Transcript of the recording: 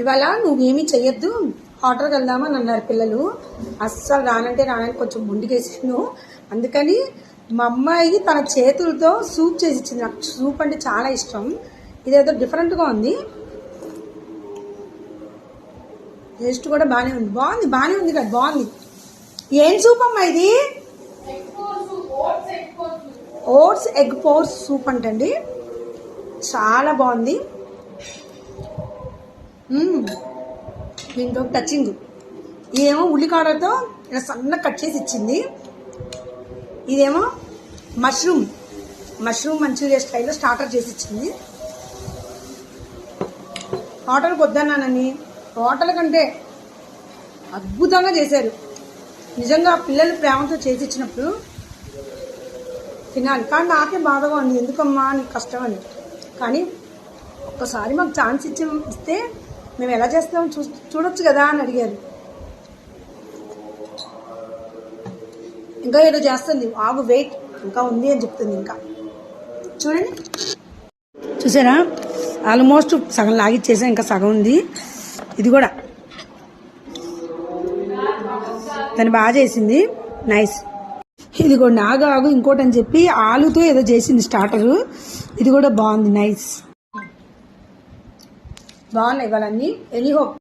ఇవాళ నువ్వేమీ చెయ్యొద్దు, హోటల్కి వెళ్దామని అన్నారు పిల్లలు. అస్సలు రానంటే కొంచెం ముందుకేసాను. అందుకని మా అమ్మాయి తన చేతులతో సూప్ చేసి ఇచ్చింది. నాకు సూప్ అంటే చాలా ఇష్టం. ఇదేదో డిఫరెంట్గా ఉంది, టేస్ట్ కూడా బాగానే ఉంది. బాగానే ఉంది కదా, బాగుంది. ఏం సూప్ అమ్మా ఇది? ఓట్స్ ఎగ్ పోర్స్ సూప్ అంటండి, చాలా బాగుంది. దీంట్లో టచింగ్. ఇదేమో ఉల్లికాడతో ఇలా సన్నగా కట్ చేసి ఇచ్చింది. ఇదేమో మష్రూమ్ మంచూరియా స్టైల్లో స్టార్టర్ చేసి ఇచ్చింది. హోటల్కి వద్దన్నానని హోటల్ కంటే అద్భుతంగా చేశారు. నిజంగా పిల్లలు ప్రేమతో చేసి ఇచ్చినప్పుడు తినాలి. కానీ నాకే బాధగా ఉంది, ఎందుకమ్మా నీకు కష్టం అని. కానీ ఒక్కసారి మాకు ఛాన్స్ ఇస్తే మేము ఎలా చేస్తామో చూడొచ్చు కదా అని అడిగారు. ఇంకా ఏదో చేస్తుంది, ఆగు వెయిట్, ఇంకా ఉంది అని చెప్తుంది. ఇంకా చూడండి, చూసారా, ఆల్మోస్ట్ సగం లాగిచ్చేసా, ఇంకా సగం ఉంది. ఇది కూడా తను బాగా చేసింది, నైస్. ఇదిగోండి, ఆగు ఇంకోటి అని చెప్పి ఆలుతో ఏదో చేసింది స్టార్టరు. ఇది కూడా బాగుంది, నైస్. బాగున్నాయి ఇవాళన్నీ. Any hope